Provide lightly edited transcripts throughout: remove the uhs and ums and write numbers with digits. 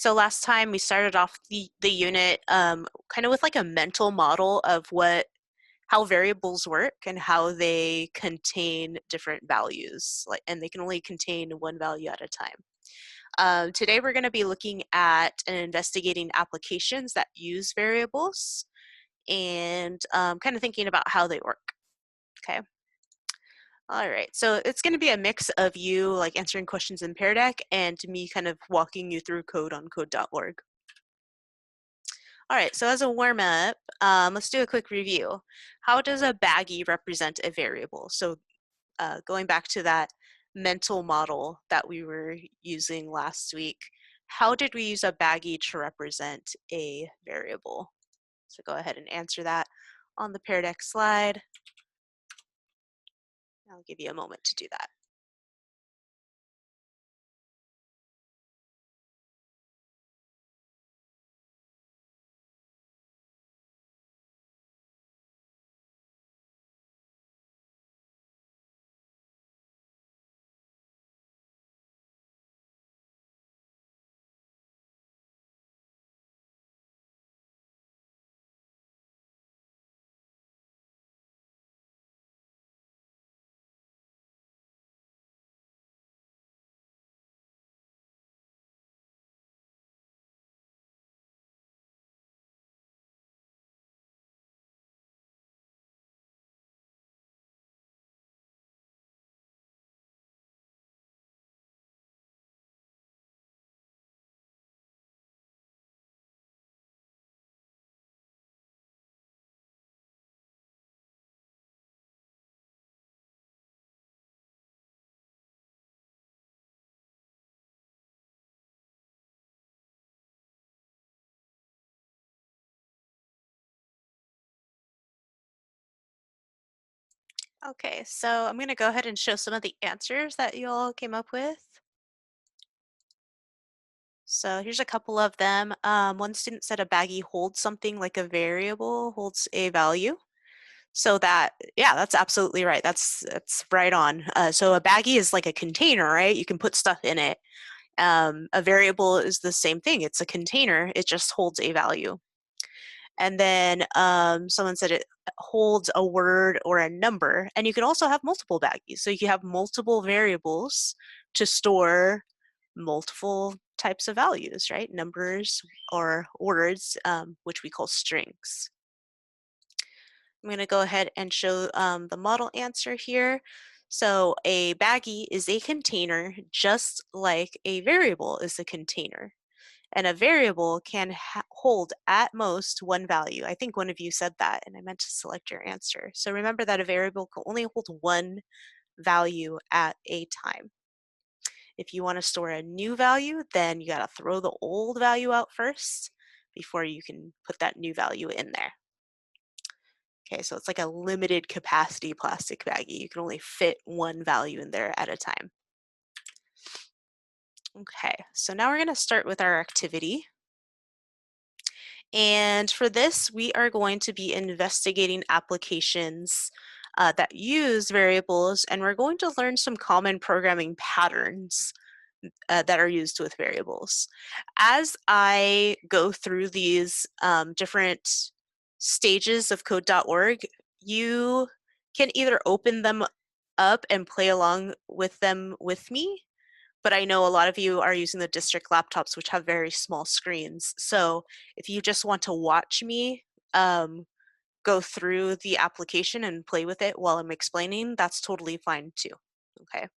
So last time we started off the unit kind of with like a mental model of how variables work and how they contain different values, and they can only contain one value at a time. Today we're going to be looking at and investigating applications that use variables and kind of thinking about how they work. Okay. All right, so it's going to be a mix of you like answering questions in Pear Deck and me kind of walking you through code on code.org. All right, so as a warm-up, let's do a quick review. How does a baggy represent a variable? So going back to that mental model that we were using last week, how did we use a baggy to represent a variable? So go ahead and answer that on the Pear Deck slide. I'll give you a moment to do that. Okay, so I'm going to go ahead and show some of the answers that you all came up with. So here's a couple of them. One student said a baggy holds something like a variable holds a value. So yeah, that's absolutely right. That's right on. So a baggy is like a container, right? You can put stuff in it. A variable is the same thing. It's a container. It just holds a value. And then someone said it holds a word or a number. And you can also have multiple baggies. So you can have multiple variables to store multiple types of values, right? Numbers or words, which we call strings. I'm going to go ahead and show the model answer here. So a baggy is a container just like a variable is a container. And a variable can hold at most one value. I think one of you said that, and I meant to select your answer. So remember that a variable can only hold one value at a time. If you want to store a new value, then you got to throw the old value out first before you can put that new value in there. Okay, so it's like a limited capacity plastic baggie. You can only fit one value in there at a time. Okay, so now we're going to start with our activity. And for this, we are going to be investigating applications that use variables, and we're going to learn some common programming patterns that are used with variables. As I go through these different stages of code.org, you can either open them up and play along with them with me, but I know a lot of you are using the district laptops, which have very small screens. So if you just want to watch me go through the application and play with it while I'm explaining, that's totally fine too. Okay.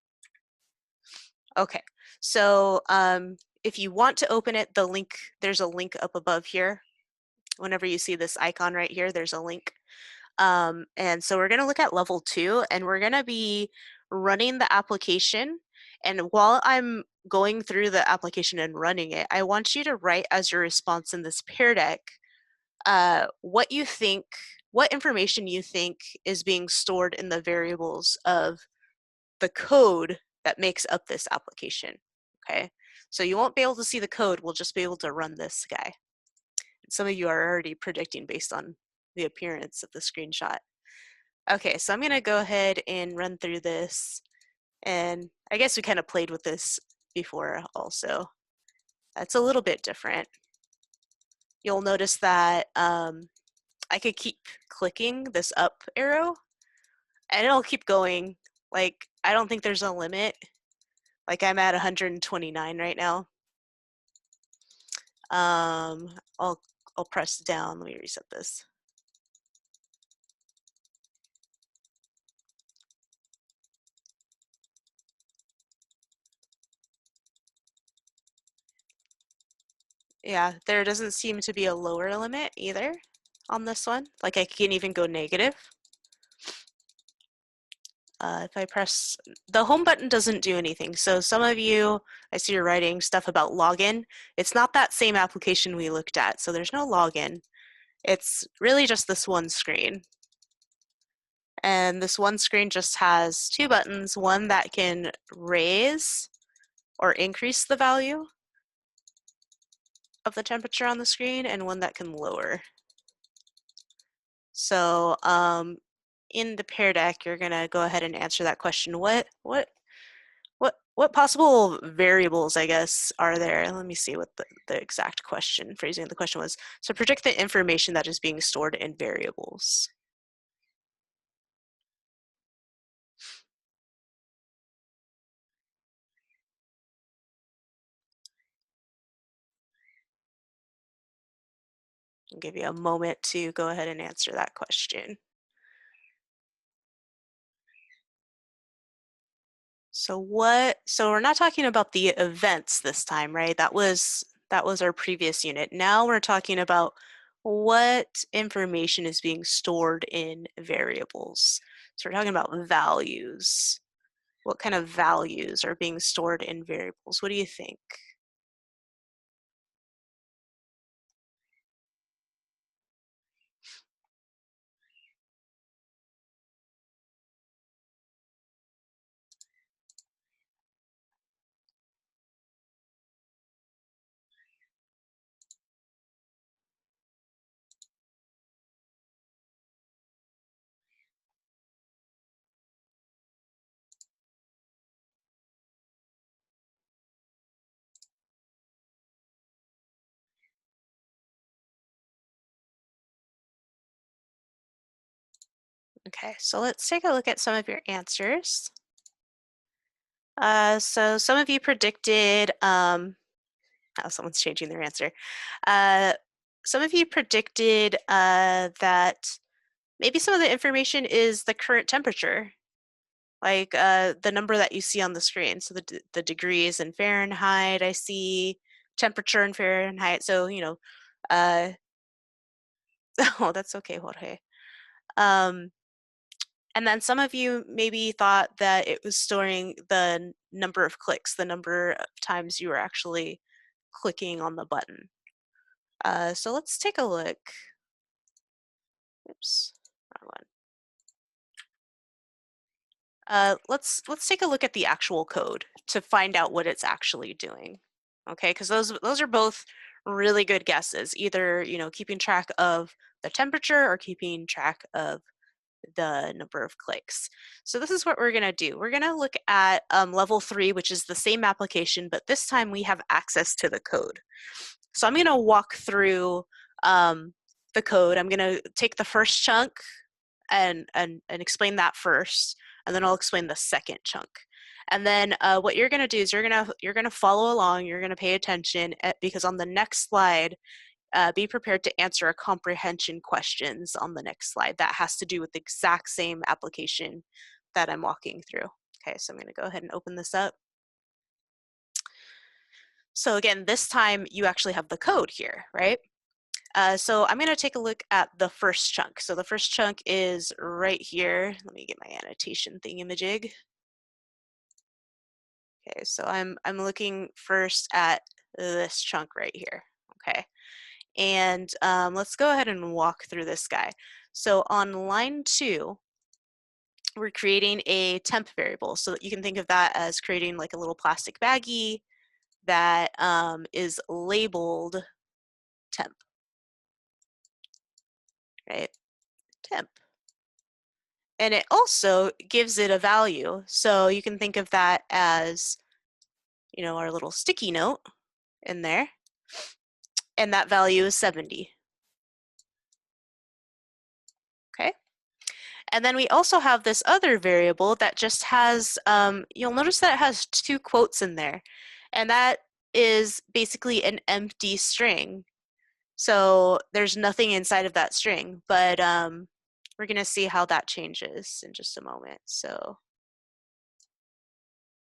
Okay. So if you want to open it, there's a link up above here. Whenever you see this icon right here, there's a link. And so we're going to look at level 2, and we're going to be running the application. And while I'm going through the application and running it, I want you to write as your response in this Pear Deck what information you think is being stored in the variables of the code that makes up this application. Okay, so you won't be able to see the code. We'll just be able to run this guy. Some of you are already predicting based on the appearance of the screenshot. Okay, so I'm going to go ahead and run through this. And I guess we kind of played with this before also. That's a little bit different. You'll notice that I could keep clicking this up arrow and it'll keep going. Like, I don't think there's a limit. Like, I'm at 129 right now. I'll press down. Let me reset this. Yeah, there doesn't seem to be a lower limit either on this one. Like, I can even go negative. If I press, the home button doesn't do anything. So some of you, I see you're writing stuff about login. It's not that same application we looked at, so there's no login. It's really just this one screen. And this one screen just has two buttons, one that can raise or increase the value of the temperature on the screen, and one that can lower. So in the Pear Deck, you're gonna go ahead and answer that question. What possible variables, I guess, are there? Let me see what the exact question, phrasing of the question was. So predict the information that is being stored in variables. I'll give you a moment to go ahead and answer that question. So we're not talking about the events this time, right? That was our previous unit. Now we're talking about what information is being stored in variables. So we're talking about values. What kind of values are being stored in variables? What do you think? Okay, so let's take a look at some of your answers. So some of you predicted, oh, someone's changing their answer. Some of you predicted that maybe some of the information is the current temperature, like the number that you see on the screen. So the degrees in Fahrenheit, I see temperature in Fahrenheit. So, oh, that's okay, Jorge. And then some of you maybe thought that it was storing the number of clicks, the number of times you were actually clicking on the button. So let's take a look. Oops, wrong one. Let's take a look at the actual code to find out what it's actually doing. Okay, because those are both really good guesses. Either keeping track of the temperature or keeping track of the number of clicks. So this is what we're going to do. We're going to look at level 3, which is the same application, but this time we have access to the code. So I'm going to walk through the code. I'm going to take the first chunk and explain that first, and then I'll explain the second chunk. And then what you're going to do is you're going to follow along. You're going to pay attention because on the next slide, be prepared to answer a comprehension questions on the next slide that has to do with the exact same application that I'm walking through. Okay, so I'm going to go ahead and open this up. So again, this time you actually have the code here, right? So I'm going to take a look at the first chunk. So the first chunk is right here. Let me get my annotation thingamajig. Okay, so I'm looking first at this chunk right here. Okay, and let's go ahead and walk through this guy. So on line 2, we're creating a temp variable. So you can think of that as creating like a little plastic baggie that is labeled temp, right? Temp. And it also gives it a value. So you can think of that as, our little sticky note. in there, and that value is 70. Okay. And then we also have this other variable that just has, you'll notice that it has two quotes in there, and that is basically an empty string. So there's nothing inside of that string, but we're gonna see how that changes in just a moment. So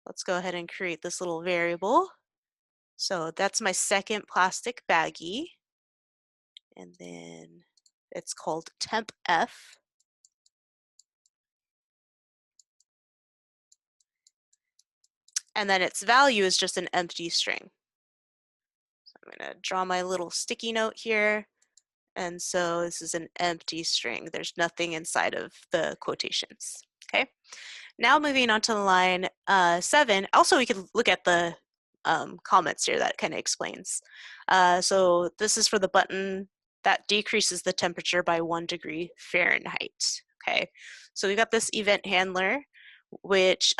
let's go ahead and create this little variable. So that's my second plastic baggie, and then it's called temp F. And then its value is just an empty string. So I'm going to draw my little sticky note here. And so this is an empty string. There's nothing inside of the quotations. Okay. Now moving on to line 7. Also, we could look at the comments here that kind of explains. So this is for the button that decreases the temperature by 1 degree Fahrenheit. Okay. So we got this event handler, which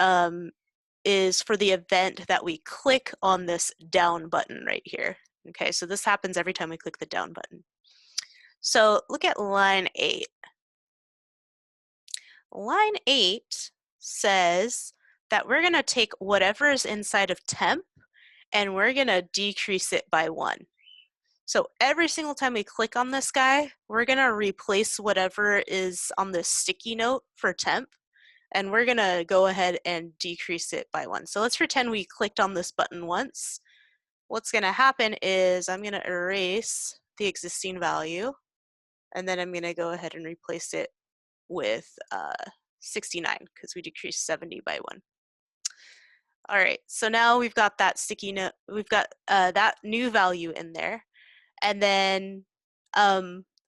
is for the event that we click on this down button right here. Okay, so this happens every time we click the down button. So look at line 8. Line 8 says that we're going to take whatever is inside of temp and we're going to decrease it by 1. So every single time we click on this guy, we're going to replace whatever is on this sticky note for temp, and we're gonna go ahead and decrease it by 1. So let's pretend we clicked on this button once. What's gonna happen is I'm gonna erase the existing value, and then I'm gonna go ahead and replace it with 69 because we decreased 70 by 1. All right, so now we've got that sticky note, we've got that new value in there, and then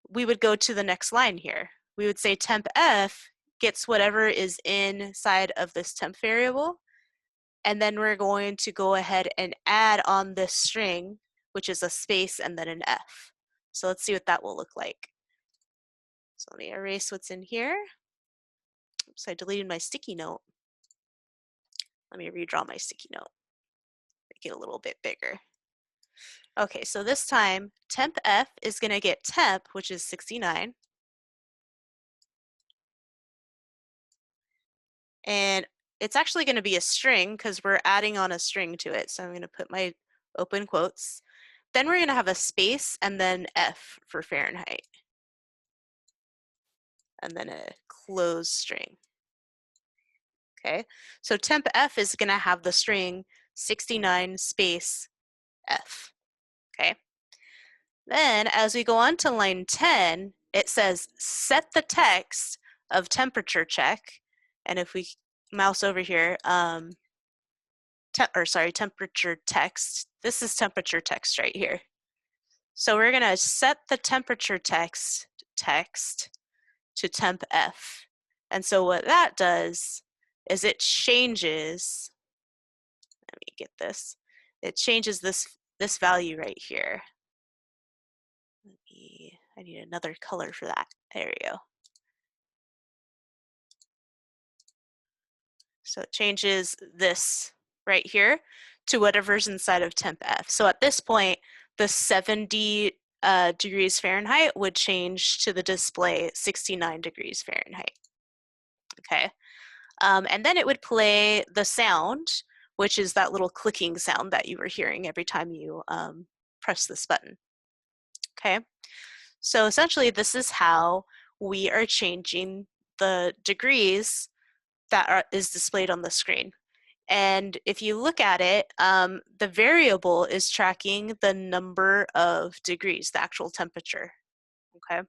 we would go to the next line here. We would say temp F gets whatever is inside of this temp variable, and then we're going to go ahead and add on this string, which is a space and then an F. So let's see what that will look like. So let me erase what's in here. Oops, I deleted my sticky note. Let me redraw my sticky note, make it a little bit bigger. Okay, so this time temp F is gonna get temp, which is 69, and it's actually going to be a string because we're adding on a string to it. So I'm going to put my open quotes. Then we're going to have a space and then F for Fahrenheit. And then a closed string. Okay, so temp F is going to have the string 69 space F. Okay, then as we go on to line 10, it says set the text of temperature check. And if we mouse over here, temperature text. This is temperature text right here. So we're gonna set the temperature text to temp F. And so what that does is it changes, let me get this, it changes this value right here. I need another color for that. There we go. So it changes this right here to whatever's inside of temp F. So at this point, the 70 degrees Fahrenheit would change to the display 69 degrees Fahrenheit. Okay, and then it would play the sound, which is that little clicking sound that you were hearing every time you press this button. Okay, so essentially this is how we are changing the degrees that is displayed on the screen. And if you look at it, the variable is tracking the number of degrees, the actual temperature, okay?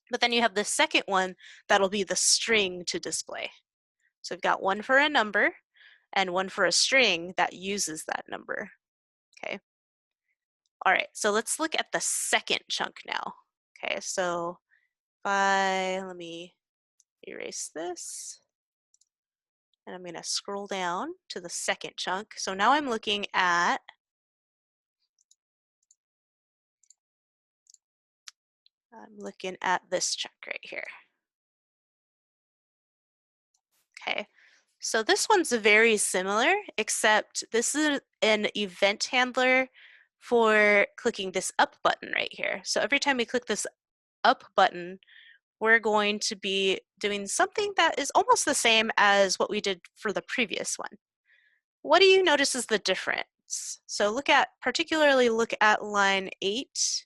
But then you have the second one that'll be the string to display. So we've got one for a number and one for a string that uses that number, okay? All right, so let's look at the second chunk now. Okay, so let me erase this. And I'm going to scroll down to the second chunk. So now I'm looking at this chunk right here. Okay, so this one's very similar, except this is an event handler for clicking this up button right here. So every time we click this up button, we're going to be doing something that is almost the same as what we did for the previous one. What do you notice is the difference? So particularly look at line 8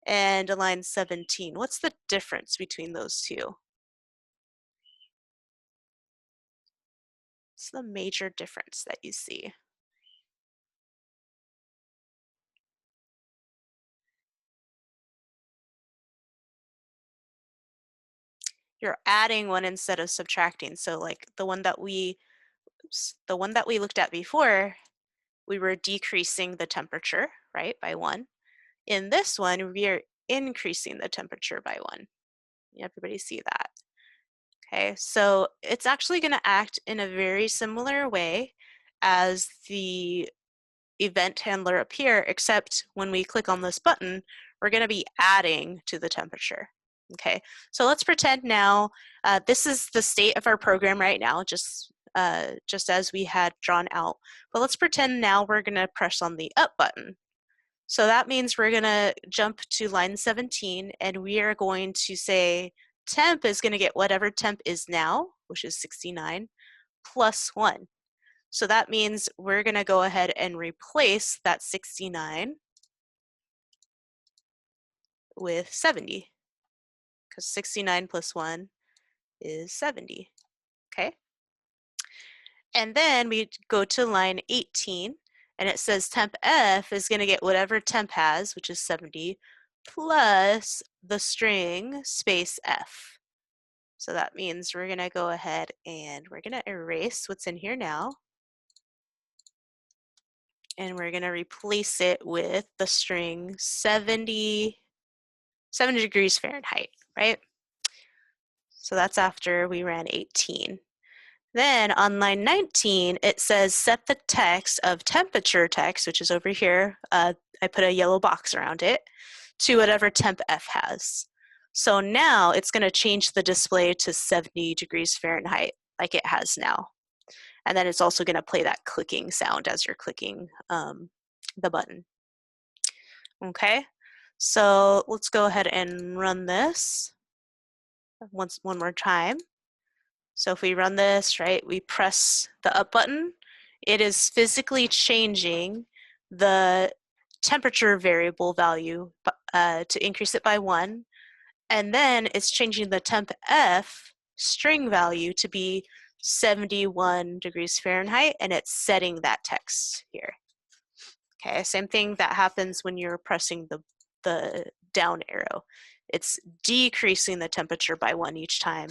and line 17. What's the difference between those two? What's the major difference that you see? You're adding one instead of subtracting. So like the one that we looked at before, we were decreasing the temperature, right, by 1. In this one, we are increasing the temperature by 1. Everybody see that? Okay, so it's actually going to act in a very similar way as the event handler up here, except when we click on this button, we're going to be adding to the temperature. Okay, so let's pretend now this is the state of our program right now, just as we had drawn out. But let's pretend now we're going to press on the up button. So that means we're going to jump to line 17, and we are going to say temp is going to get whatever temp is now, which is 69, plus 1. So that means we're going to go ahead and replace that 69 with 70, because 69 plus 1 is 70. Okay? And then we go to line 18, and it says temp F is going to get whatever temp has, which is 70, plus the string space F. So that means we're going to go ahead and we're going to erase what's in here now. And we're going to replace it with the string 70 degrees Fahrenheit, right? So that's after we ran 18. Then on line 19, it says set the text of temperature text, which is over here. I put a yellow box around it, to whatever temp F has. So now it's going to change the display to 70 degrees Fahrenheit like it has now. And then it's also going to play that clicking sound as you're clicking the button. Okay, so let's go ahead and run this one more time. So if we run this, right, we press the up button, it is physically changing the temperature variable value to increase it by 1. And then it's changing the temp F string value to be 71 degrees Fahrenheit, and it's setting that text here. Okay, same thing that happens when you're pressing the down arrow. It's decreasing the temperature by 1 each time,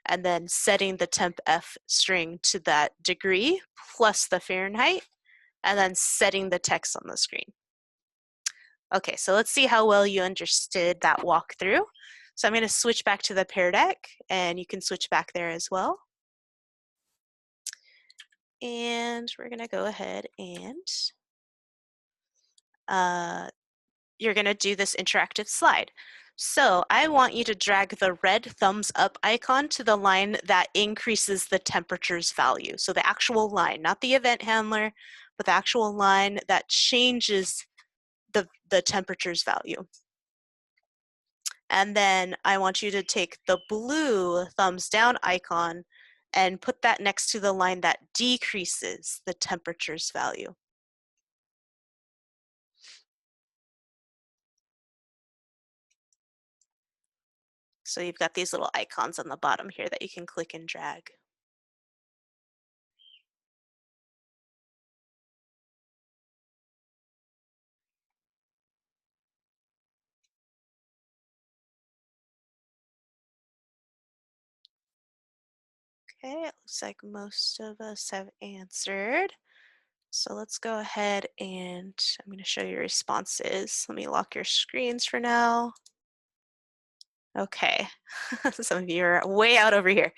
and then setting the temp F string to that degree plus the Fahrenheit, and then setting the text on the screen. Okay, so let's see how well you understood that walkthrough. So I'm going to switch back to the Pear Deck, and you can switch back there as well. And we're going to go ahead and you're going to do this interactive slide. So I want you to drag the red thumbs up icon to the line that increases the temperature's value. So the actual line, not the event handler, but the actual line that changes the temperature's value. And then I want you to take the blue thumbs down icon and put that next to the line that decreases the temperature's value. So you've got these little icons on the bottom here that you can click and drag. Okay, it looks like most of us have answered. So let's go ahead and I'm going to show you responses. Let me lock your screens for now. Okay, some of you are way out over here.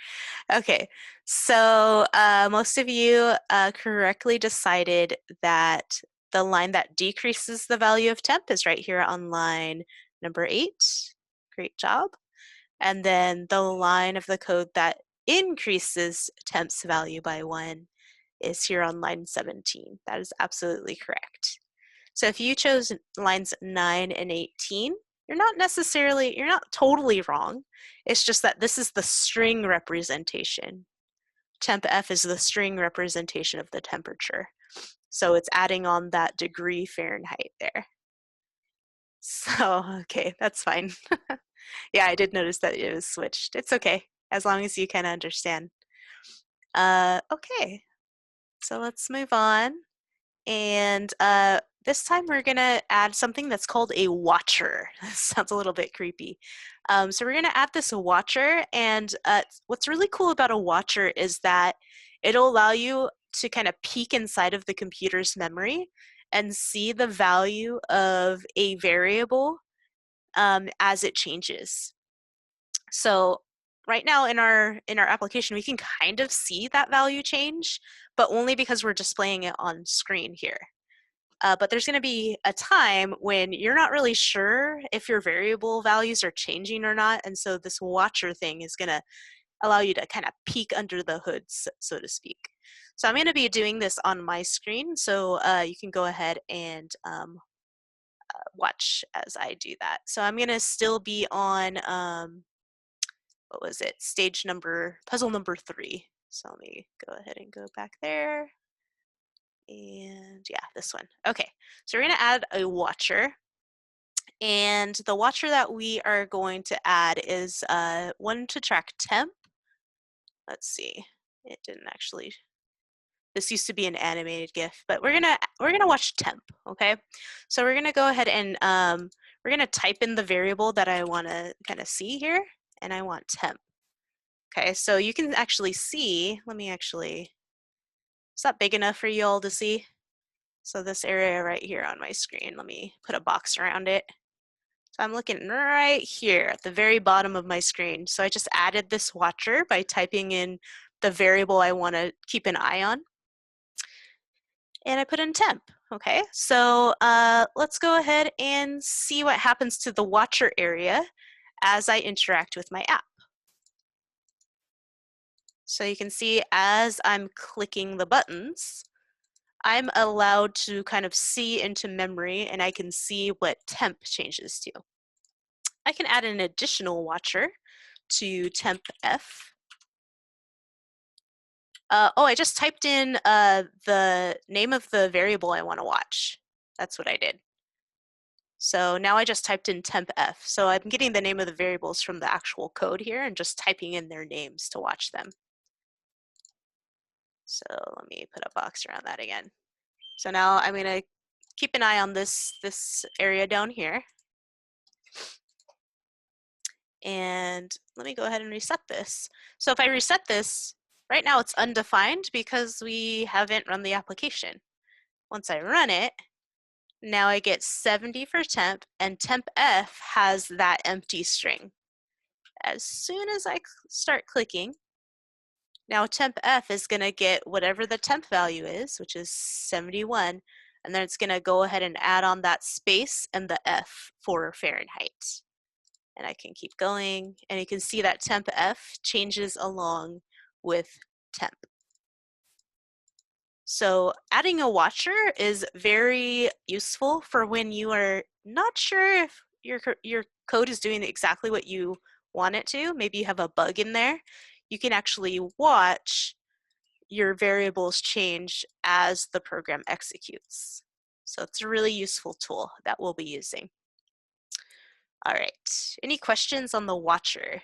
Okay, so most of you correctly decided that the line that decreases the value of temp is right here on line number 8. Great job. And then the line of the code that increases temp's value by 1 is here on line 17. That is absolutely correct. So if you chose lines 9 and 18, you're not totally wrong. It's just that this is the string representation. Temp F is the string representation of the temperature. So it's adding on that degree Fahrenheit there. So, okay, that's fine. Yeah, I did notice that it was switched. It's okay, as long as you can understand. Okay, so let's move on. And this time we're gonna add something that's called a watcher. Sounds a little bit creepy. So we're gonna add this watcher, and what's really cool about a watcher is that it'll allow you to kind of peek inside of the computer's memory and see the value of a variable as it changes. So right now in our application, we can kind of see that value change, but only because we're displaying it on screen here. But there's going to be a time when you're not really sure if your variable values are changing or not, and so this watcher thing is going to allow you to kind of peek under the hood, so to speak. So I'm going to be doing this on my screen, so you can go ahead and watch as I do that. So I'm going to still be on, what was it, puzzle number 3. So let me go ahead and go back there. And yeah, this one. Okay, so we're going to add a watcher. And the watcher that we are going to add is one to track temp. Let's see, it didn't actually, this used to be an animated GIF, but we're gonna watch temp, okay? So we're gonna go ahead and we're gonna type in the variable that I wanna kind of see here, and I want temp. Okay, so you can actually see, is that big enough for you all to see? So this area right here on my screen, let me put a box around it. So I'm looking right here at the very bottom of my screen. So I just added this watcher by typing in the variable I want to keep an eye on. And I put in temp. Okay, so let's go ahead and see what happens to the watcher area as I interact with my app. So you can see as I'm clicking the buttons, I'm allowed to kind of see into memory, and I can see what temp changes to. I can add an additional watcher to temp F. Oh, I just typed in the name of the variable I want to watch. That's what I did. So now I just typed in temp F. So I'm getting the name of the variables from the actual code here and just typing in their names to watch them. So let me put a box around that again. So now I'm going to keep an eye on this area down here. And let me go ahead and reset this. So if I reset this, right now it's undefined because we haven't run the application. Once I run it, now I get 70 for temp, and temp F has that empty string. As soon as I start clicking, now temp F is going to get whatever the temp value is, which is 71, and then it's going to go ahead and add on that space and the F for Fahrenheit. And I can keep going, and you can see that temp F changes along with temp. So adding a watcher is very useful for when you are not sure if your code is doing exactly what you want it to. Maybe you have a bug in there. You can actually watch your variables change as the program executes. So it's a really useful tool that we'll be using. All right, any questions on the watcher?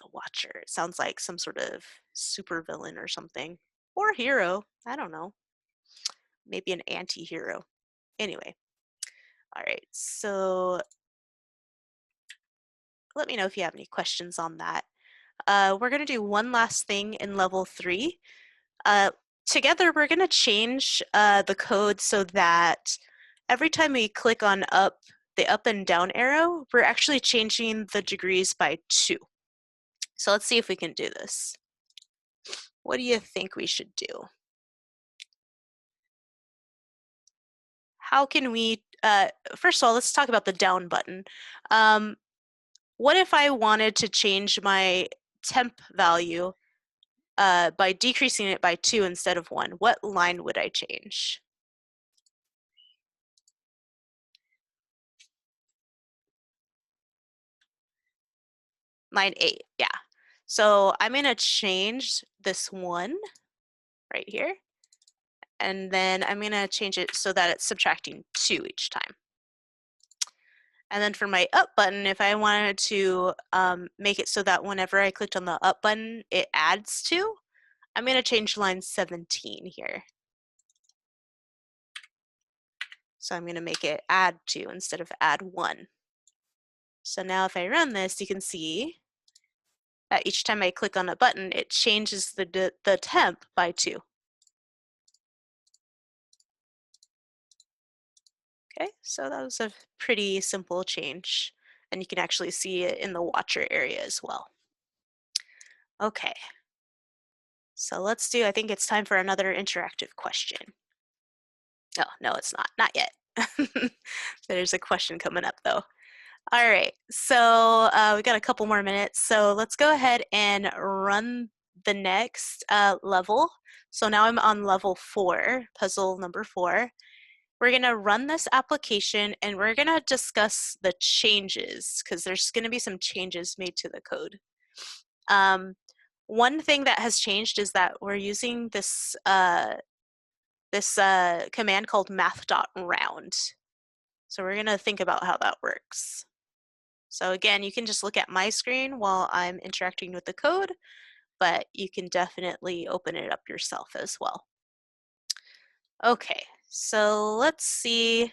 The watcher, it sounds like some sort of supervillain or something, or hero, I don't know. Maybe an anti-hero. Anyway, all right, so let me know if you have any questions on that. We're gonna do one last thing in level 3. Together, we're gonna change the code so that every time we click on the up and down arrow, we're actually changing the degrees by 2. So let's see if we can do this. What do you think we should do? How can we, first of all, let's talk about the down button. What if I wanted to change my temp value by decreasing it by 2 instead of 1? What line would I change? Line 8, yeah. So I'm going to change this 1 right here, and then I'm going to change it so that it's subtracting 2 each time. And then for my up button, if I wanted to make it so that whenever I clicked on the up button, it adds 2, I'm going to change line 17 here. So I'm going to make it add 2 instead of add 1. So now if I run this, you can see that each time I click on a button, it changes the temp by 2. Okay, so that was a pretty simple change, and you can actually see it in the watcher area as well. Okay, so let's do, I think it's time for another interactive question. Oh, no, it's not yet. There's a question coming up though. All right, so we got a couple more minutes, so let's go ahead and run the next level. So now I'm on level 4, puzzle number 4. We're gonna run this application and we're gonna discuss the changes because there's gonna be some changes made to the code. One thing that has changed is that we're using this command called math.round. So we're gonna think about how that works. So again, you can just look at my screen while I'm interacting with the code, but you can definitely open it up yourself as well. Okay, so let's see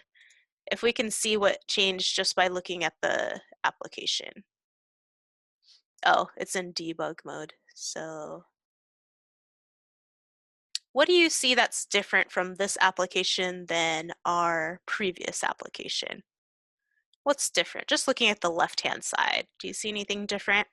if we can see what changed just by looking at the application. Oh, it's in debug mode. So what do you see that's different from this application than our previous application? What's different? Just looking at the left-hand side, do you see anything different?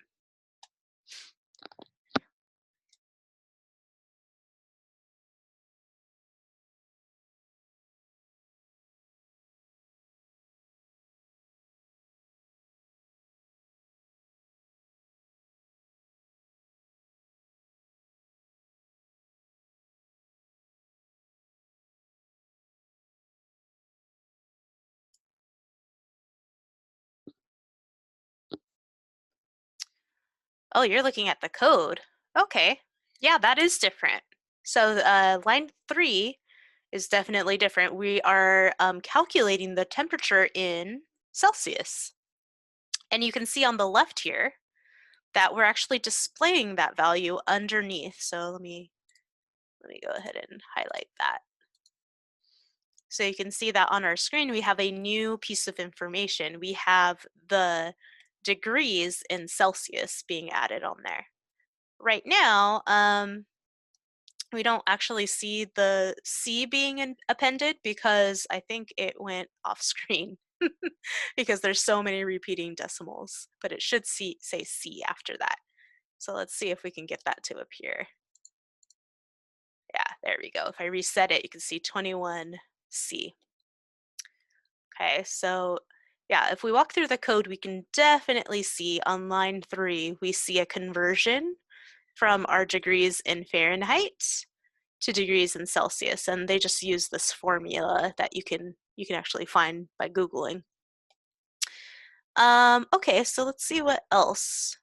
Oh, you're looking at the code. Okay. Yeah, that is different. So line 3 is definitely different. We are calculating the temperature in Celsius. And you can see on the left here that we're actually displaying that value underneath. So let me go ahead and highlight that. So you can see that on our screen, we have a new piece of information. We have the degrees in Celsius being added on there. Right now, we don't actually see the C being appended because I think it went off screen because there's so many repeating decimals, but it should say C after that. So let's see if we can get that to appear. Yeah, there we go. If I reset it, you can see 21C. Okay, so yeah, if we walk through the code, we can definitely see on line 3, we see a conversion from our degrees in Fahrenheit to degrees in Celsius, and they just use this formula that you can actually find by Googling. Okay, so let's see what else.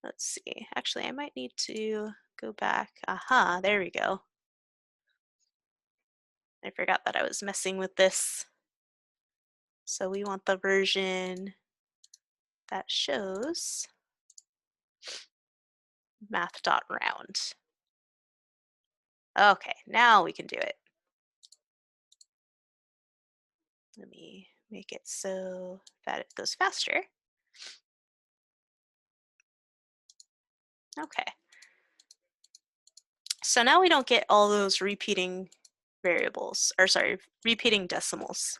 Let's see. Actually, I might need to go back. Aha, there we go. I forgot that I was messing with this. So we want the version that shows math.round. Okay, now we can do it. Let me make it so that it goes faster. Okay. So now we don't get all those repeating variables, or sorry, repeating decimals.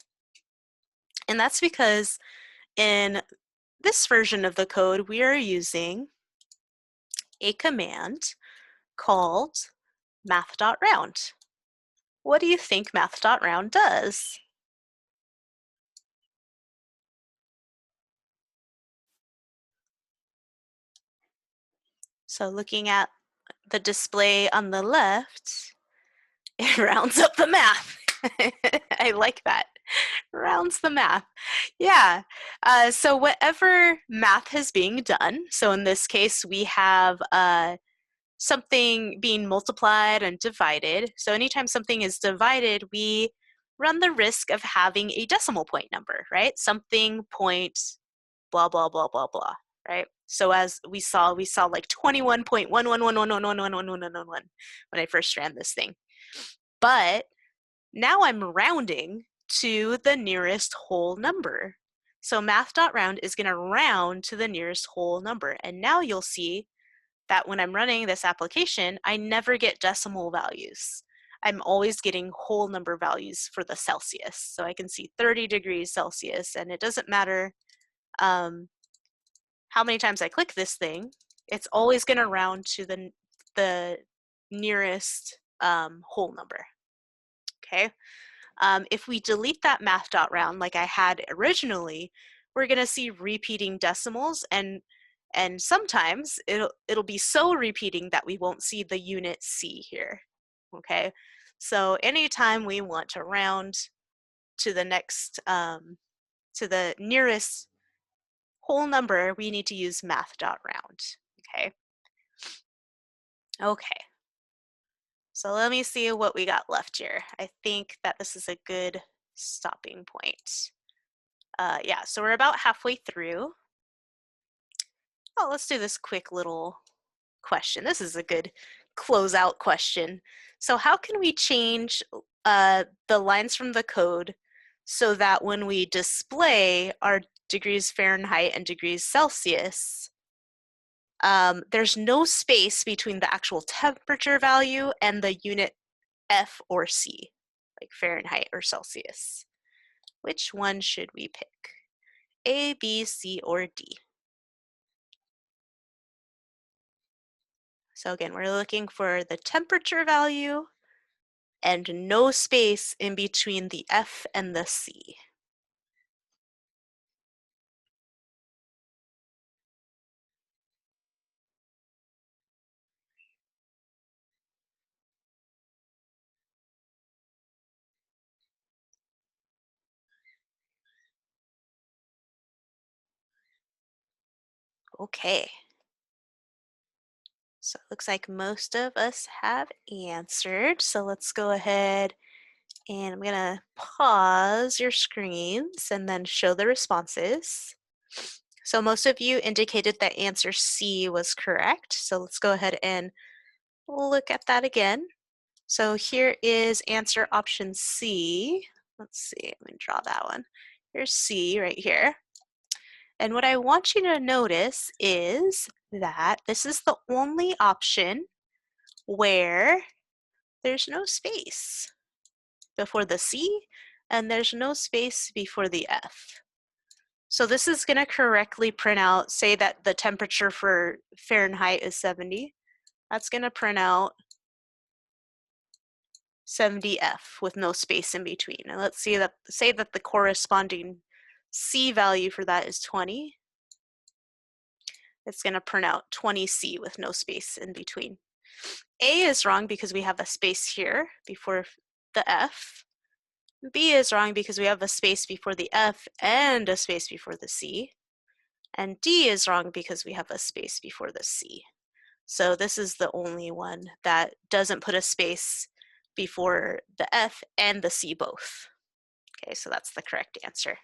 And that's because in this version of the code, we are using a command called math.round. What do you think math.round does? So looking at the display on the left, it rounds up the math. I like that. Rounds the math. Yeah. So whatever math is being done, so in this case, we have something being multiplied and divided. So anytime something is divided, we run the risk of having a decimal point number, right? Something point blah, blah, blah, blah, blah, right? So as we saw like 21.111111111 when I first ran this thing. But now I'm rounding to the nearest whole number. So math.round is going to round to the nearest whole number. And now you'll see that when I'm running this application, I never get decimal values. I'm always getting whole number values for the Celsius. So I can see 30 degrees Celsius, and it doesn't matter how many times I click this thing, it's always going to round to the nearest whole number. Okay. If we delete that math.round like I had originally, we're going to see repeating decimals, and sometimes it'll be so repeating that we won't see the unit C here. Okay, so anytime we want to round to the next to the nearest whole number, we need to use math.round. Okay, so let me see what we got left here. I think that this is a good stopping point. Yeah, so we're about halfway through. Oh, let's do this quick little question. This is a good closeout question. So how can we change the lines from the code so that when we display our degrees Fahrenheit and degrees Celsius, there's no space between the actual temperature value and the unit F or C, like Fahrenheit or Celsius? Which one should we pick? A, B, C, or D? So again, we're looking for the temperature value and no space in between the F and the C. Okay. So it looks like most of us have answered. So let's go ahead and I'm gonna pause your screens and then show the responses. So most of you indicated that answer C was correct. So let's go ahead and look at that again. So here is answer option C. Let's see, let me draw that one. Here's C right here. And what I want you to notice is that this is the only option where there's no space before the C and there's no space before the F. So this is going to correctly print out, say that the temperature for Fahrenheit is 70. That's going to print out 70F with no space in between. And let's see that, say that the corresponding C value for that is 20. It's going to print out 20C with no space in between. A is wrong because we have a space here before the F. B is wrong because we have a space before the F and a space before the C. And D is wrong because we have a space before the C. So this is the only one that doesn't put a space before the F and the C both. Okay, so that's the correct answer.